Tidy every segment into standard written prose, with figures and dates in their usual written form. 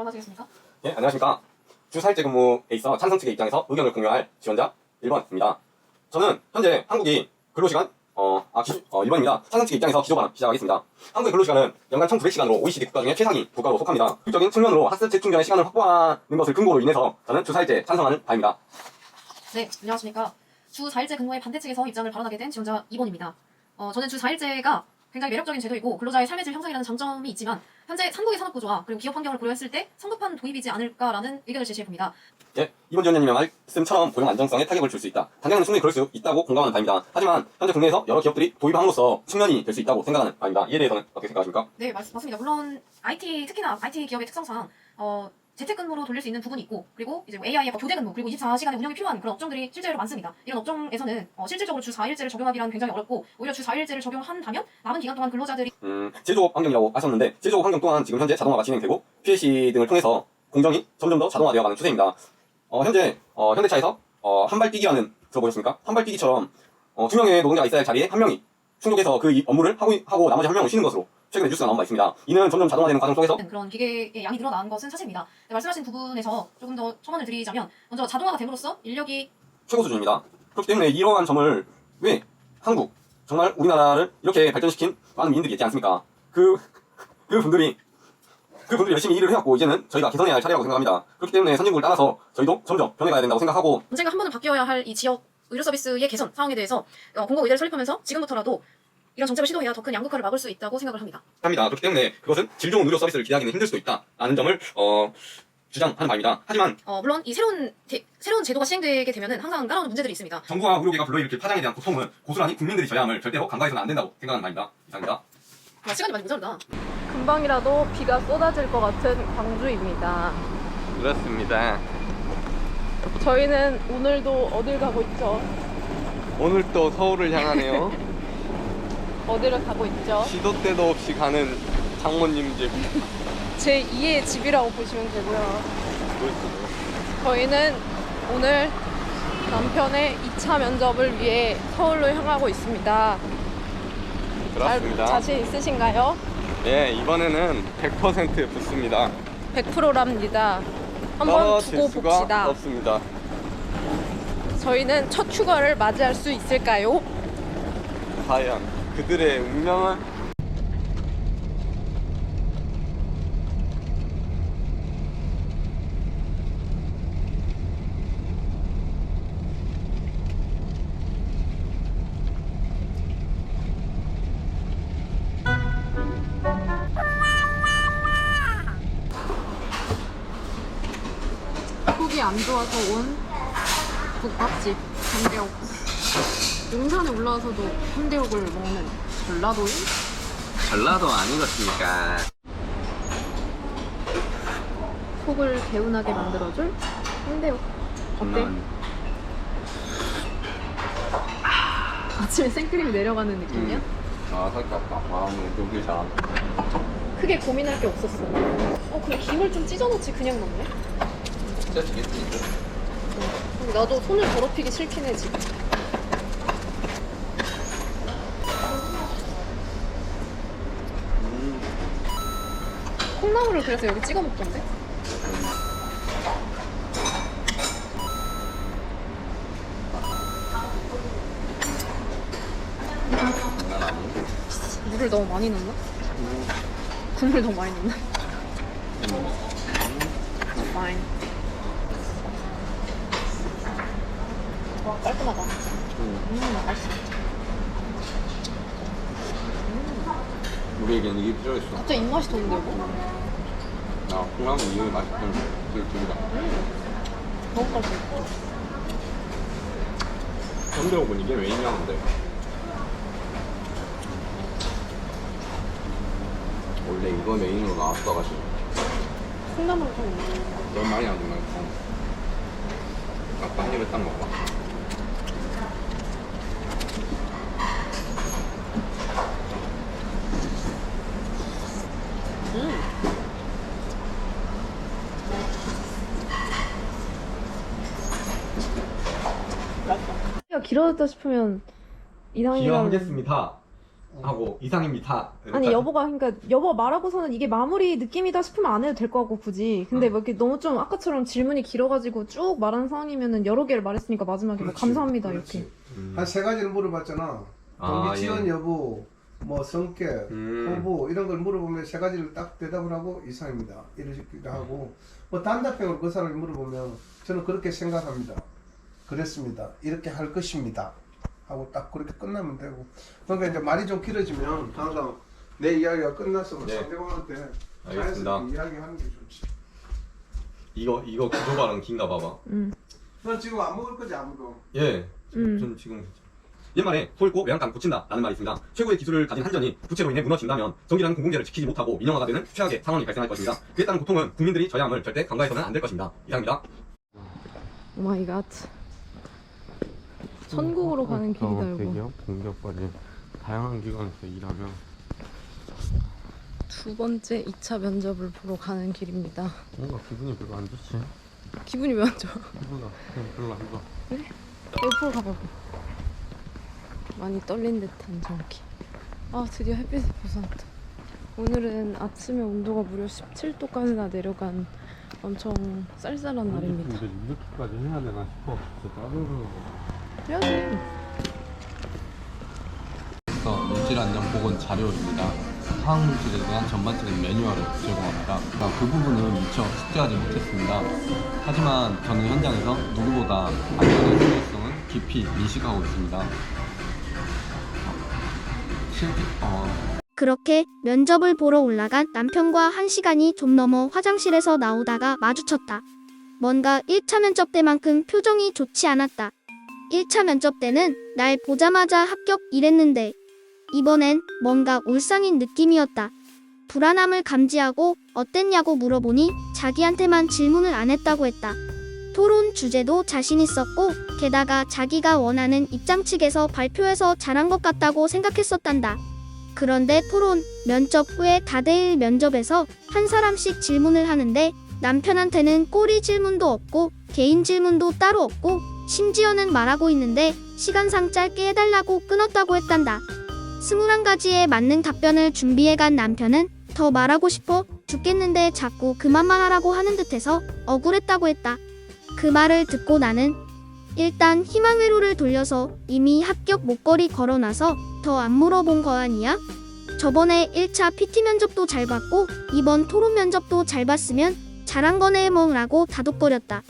발언하시겠습니까? 예, 안녕하십니까. 주 4일제 근무에 있어 찬성 측의 입장에서 의견을 공유할 지원자 1번입니다. 저는 현재 한국이 근로시간 1번입니다. 찬성 측의 입장에서 기조 발언 시작하겠습니다. 한국의 근로시간은 연간 1900시간으로 OECD 국가 중에 최상위 국가로 속합니다. 효율적인 측면으로 학습 재충전의 시간을 확보하는 것을 근거로 인해서 저는 주 4일제 찬성하는 바입니다. 네, 안녕하십니까. 주 4일제 근무의 반대 측에서 입장을 발언하게 된 지원자 2번입니다. 저는 주 4일제가 굉장히 매력적인 제도이고 근로자의 삶의 질 향상이라는 장점이 있지만 현재 한국의 산업구조와 그리고 기업 환경을 고려했을 때 성급한 도입이지 않을까라는 의견을 제시해봅니다. 예, 이번 지원자님의 말씀처럼 고용 안정성에 타격을 줄 수 있다. 당장은 충분히 그럴 수 있다고 공감하는 바입니다. 하지만 현재 국내에서 여러 기업들이 도입함으로써 측면이 될 수 있다고 생각하는 바입니다. 이에 대해서는 어떻게 생각하십니까? 네, 맞습니다. 물론 특히나 IT 기업의 특성상 재택근무로 돌릴 수 있는 부분이 있고 그리고 이제 AI의 교대근무 그리고 24시간의 운영이 필요한 그런 업종들이 실제로 많습니다. 이런 업종에서는 실질적으로 주 4일제를 적용하기란 굉장히 어렵고 오히려 주 4일제를 적용한다면 남은 기간 동안 근로자들이 제조업 환경이라고 하셨는데 제조업 환경 또한 지금 현재 자동화가 진행되고 PLC 등을 통해서 공정이 점점 더 자동화되어가는 추세입니다. 현재 현대차에서 한발뛰기라는 들어보셨습니까? 한발뛰기처럼 2명의 노동자가 있어야 할 자리에 1명이 충족해서 그 업무를 하고 나머지 1명은 쉬는 것으로 최근에 뉴스가 나온 바 있습니다. 이는 점점 자동화되는 과정 속에서 그런 기계의 양이 늘어난 것은 사실입니다. 말씀하신 부분에서 조금 더 첨언을 드리자면 먼저 자동화가 됨으로써 인력이 최고 수준입니다. 그렇기 때문에 이러한 점을 왜 한국, 정말 우리나라를 이렇게 발전시킨 많은 미인들이 있지 않습니까? 그분들이 열심히 일을 해왔고 이제는 저희가 개선해야 할 차례라고 생각합니다. 그렇기 때문에 선진국을 따라서 저희도 점점 변해가야 된다고 생각하고 언젠가 한 번은 바뀌어야 할 이 지역 의료 서비스의 개선 상황에 대해서 공공의대를 설립하면서 지금부터라도 이런 정책을 시도해야 더 큰 양극화를 막을 수 있다고 생각을 합니다. 그렇기 때문에 그것은 질 좋은 의료 서비스를 기대하기는 힘들 수도 있다라는 점을 주장하는 바입니다. 하지만 물론 이 새로운 제도가 시행되게 되면은 항상 따라오는 문제들이 있습니다. 정부와 의료계가 불러일으킬 파장에 대한 고통은 고스란히 국민들이 져야 함을 절대로 간과해서는 안 된다고 생각하는 바입니다. 이상입니다. 시간이 많이 모자르다. 금방이라도 비가 쏟아질 것 같은 광주입니다. 그렇습니다. 저희는 오늘도 어딜 가고 있죠? 오늘 또 서울을 향하네요. 어디를 가고 있죠? 시도 때도 없이 가는 장모님 집. 제 2의 집이라고 보시면 되고요. 저희는 오늘 남편의 2차 면접을 위해 서울로 향하고 있습니다. 그렇습니다. 자신 있으신가요? 예, 이번에는 100% 붙습니다. 100%랍니다. 한번 떨어질 두고 수가 봅시다. 없습니다. 저희는 첫 휴가를 맞이할 수 있을까요? 과연 그들의 운명은? 속이 안 좋아서 온 국밥집 현대옥. 용산에 올라와서도 현대옥을 먹는 전라도인? 전라도 아니겠습니까? 속을 개운하게 만들어줄 현대옥. 어때? 아침에 생크림이 내려가는 느낌이야? 살짝 마음이 녹이 잘한다. 크게 고민할 게 없었어. 그래 김을 좀 찢어놓지 그냥 넣네? 진짜 되겠지. 근데 나도 손을 더럽히기 싫긴 해 지금. 콩나물을 그래서 여기 찍어 먹던데? 물을 너무 많이 넣나? 국물 너무 많이 넣나? 많이. 와 깔끔하다. 맛있어. 우리에겐 이게 필요했어. 갑자기 입맛이 도는데 이거? 나 콩나물 이게 맛있던 그 둘이다. 너무 맛있어. 현대옥은 이게 메인이었는데 원래 이거 메인으로 나왔어가지고 콩나물을 좀 넣는. 너무 많이 안 넣나? 한 입에 딱 먹어. 맛있다. 길어졌다 싶으면 이상이랑 기여하겠습니다. 하고 이상입니다. 아니 여보가 그러니까 여보 말하고서는 이게 마무리 느낌이다 싶으면 안 해도 될 것 같고 굳이. 근데 뭐 이렇게 너무 좀 아까처럼 질문이 길어가지고 쭉 말하는 상황이면은 여러 개를 말했으니까 마지막에 뭐 그렇지, 감사합니다 그렇지. 이렇게. 한 세 가지를 물어봤잖아. 아, 동기 지원 예. 여부, 뭐 성격, 후보 이런 걸 물어보면 세 가지를 딱 대답을 하고 이상입니다. 이러기도 하고 뭐 단답형으로 그 사람을 물어보면 저는 그렇게 생각합니다. 그랬습니다. 이렇게 할 것입니다. 하고 딱 그렇게 끝나면 되고. 그러니까 이제 말이 좀 길어지면 항상 내 이야기가 끝나서 네. 상대방한테 알겠습니다. 자연스럽게 이야기하는 게 좋지. 이거 기조 발언 긴가 봐봐. 넌 지금 안 먹을 거지 아무도? 예. 전 지금 옛말에 소잃고 외양간 고친다 라는 말이 있습니다. 최고의 기술을 가진 한전이 부채로 인해 무너진다면 전기라는 공공재를 지키지 못하고 민영화가 되는 최악의 상황이 발생할 것입니다. 그에 따른 고통은 국민들이 져야 함을 절대 간과해서는 안 될 것입니다. 이상입니다. 오 마이 갓. 천국으로 가는 길이다 이거. 대기업, 공기업까지 다양한 기관에서 일하면 두 번째 2차 면접을 보러 가는 길입니다. 뭔가 기분이 별로 안 좋지. 기분이 왜 안 좋아? 기분이 그냥 별로 안 좋아. 옆으로 가봐봐. 많이 떨린 듯한 전기. 아 드디어 햇빛이 벗어났다. 오늘은 아침에 온도가 무려 17도까지나 내려간 엄청 쌀쌀한 날입니다. 근데 이렇게까지 해야 되나 싶어. 진짜 짜증나. 해야지. 물질 안전 보건 자료입니다. 화학 물질에 대한 전반적인 매뉴얼을 제공합니다. 그 부분은 미처 숙지하지 못했습니다. 하지만 저는 현장에서 누구보다 안전의 중요성을 깊이 인식하고 있습니다. 그렇게 면접을 보러 올라간 남편과 1시간이 좀 넘어 화장실에서 나오다가 마주쳤다. 뭔가 1차 면접 때만큼 표정이 좋지 않았다. 1차 면접 때는 날 보자마자 합격 이랬는데 이번엔 뭔가 울상인 느낌이었다. 불안함을 감지하고 어땠냐고 물어보니 자기한테만 질문을 안 했다고 했다. 토론 주제도 자신 있었고 게다가 자기가 원하는 입장 측에서 발표해서 잘한 것 같다고 생각했었단다. 그런데 토론, 면접 후에 다대일 면접에서 한 사람씩 질문을 하는데 남편한테는 꼬리 질문도 없고 개인 질문도 따로 없고 심지어는 말하고 있는데 시간상 짧게 해달라고 끊었다고 했단다. 21가지에 맞는 답변을 준비해간 남편은 더 말하고 싶어 죽겠는데 자꾸 그만만 하라고 하는 듯해서 억울했다고 했다. 그 말을 듣고 나는 일단 희망회로를 돌려서 이미 합격 목걸이 걸어놔서 더 안 물어본 거 아니야? 저번에 1차 PT 면접도 잘 봤고 이번 토론 면접도 잘 봤으면 잘한 거네 뭐라고 다독거렸다.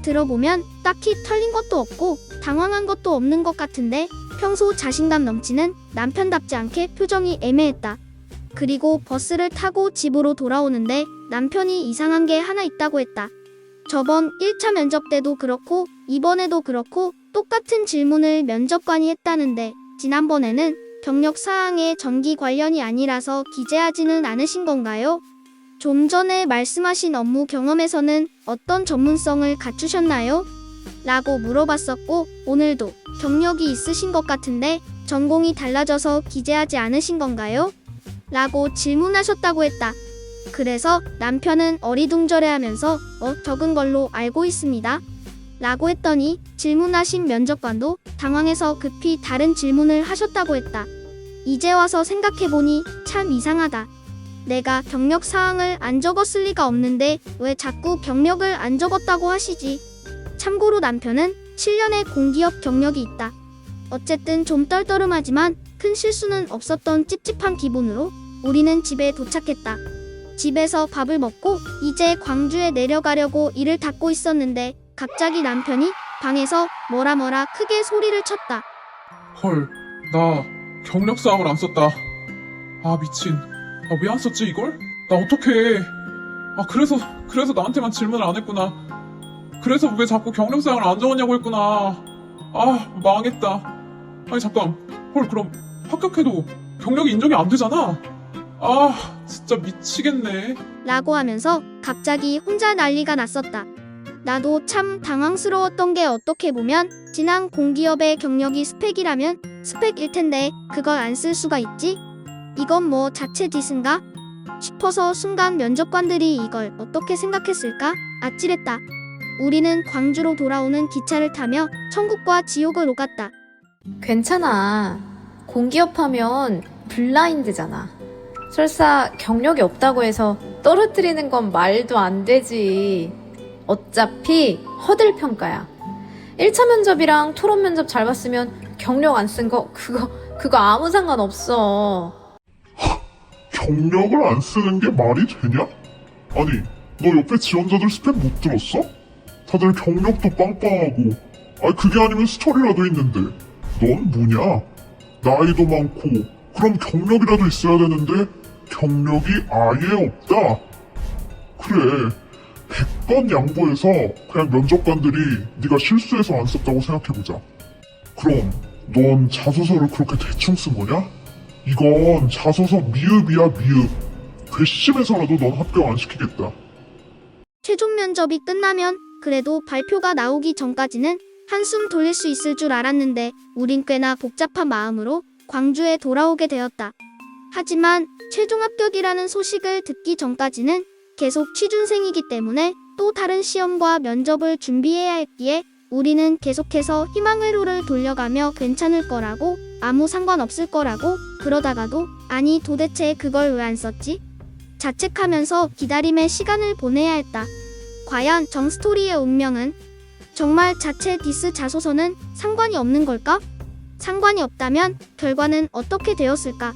들어보면 딱히 털린 것도 없고 당황한 것도 없는 것 같은데 평소 자신감 넘치는 남편답지 않게 표정이 애매했다. 그리고 버스를 타고 집으로 돌아오는데 남편이 이상한 게 하나 있다고 했다. 저번 1차 면접 때도 그렇고 이번에도 그렇고 똑같은 질문을 면접관이 했다는데 지난번에는 경력 사항에 전기 관련이 아니라서 기재하지는 않으신 건가요? 좀 전에 말씀하신 업무 경험에서는 어떤 전문성을 갖추셨나요? 라고 물어봤었고 오늘도 경력이 있으신 것 같은데 전공이 달라져서 기재하지 않으신 건가요? 라고 질문하셨다고 했다. 그래서 남편은 어리둥절해하면서 적은 걸로 알고 있습니다. 라고 했더니 질문하신 면접관도 당황해서 급히 다른 질문을 하셨다고 했다. 이제 와서 생각해보니 참 이상하다. 내가 경력 사항을 안 적었을 리가 없는데 왜 자꾸 경력을 안 적었다고 하시지? 참고로 남편은 7년의 공기업 경력이 있다. 어쨌든 좀 떨떠름하지만 큰 실수는 없었던 찝찝한 기분으로 우리는 집에 도착했다. 집에서 밥을 먹고 이제 광주에 내려가려고 이를 닫고 있었는데 갑자기 남편이 방에서 뭐라 크게 소리를 쳤다. 헐, 나 경력사항을 안 썼다. 아, 미친. 아, 왜 안 썼지, 이걸? 나 어떡해. 아, 그래서 나한테만 질문을 안 했구나. 그래서 왜 자꾸 경력사항을 안 적었냐고 했구나. 아, 망했다. 아니, 잠깐. 헐, 그럼 합격해도 경력이 인정이 안 되잖아. 아, 진짜 미치겠네. 라고 하면서 갑자기 혼자 난리가 났었다. 나도 참 당황스러웠던 게 어떻게 보면 지난 공기업의 경력이 스펙이라면 스펙일 텐데 그걸 안 쓸 수가 있지? 이건 뭐 자체 디스인가? 싶어서 순간 면접관들이 이걸 어떻게 생각했을까? 아찔했다. 우리는 광주로 돌아오는 기차를 타며 천국과 지옥을 오갔다. 괜찮아. 공기업 하면 블라인드잖아. 설사 경력이 없다고 해서 떨어뜨리는 건 말도 안 되지. 어차피 허들 평가야. 1차 면접이랑 토론 면접 잘 봤으면 경력 안 쓴 거 그거 아무 상관없어. 경력을 안 쓰는 게 말이 되냐? 아니, 너 옆에 지원자들 스펙 못 들었어? 다들 경력도 빵빵하고, 아니 그게 아니면 스토리라도 있는데, 넌 뭐냐? 나이도 많고, 그럼 경력이라도 있어야 되는데, 경력이 아예 없다? 그래, 100번 양보해서 그냥 면접관들이 네가 실수해서 안 썼다고 생각해보자. 그럼 넌 자소서를 그렇게 대충 쓴 거냐? 이건 자소서 미흡이야 미흡. 괘씸해서라도 넌 합격 안 시키겠다. 최종 면접이 끝나면 그래도 발표가 나오기 전까지는 한숨 돌릴 수 있을 줄 알았는데 우린 꽤나 복잡한 마음으로 광주에 돌아오게 되었다. 하지만 최종 합격이라는 소식을 듣기 전까지는 계속 취준생이기 때문에 또 다른 시험과 면접을 준비해야 했기에 우리는 계속해서 희망회로를 돌려가며 괜찮을 거라고, 아무 상관없을 거라고, 그러다가도 아니 도대체 그걸 왜 안 썼지? 자책하면서 기다림의 시간을 보내야 했다. 과연 정스토리의 운명은? 정말 자체 디스 자소서는 상관이 없는 걸까? 상관이 없다면 결과는 어떻게 되었을까?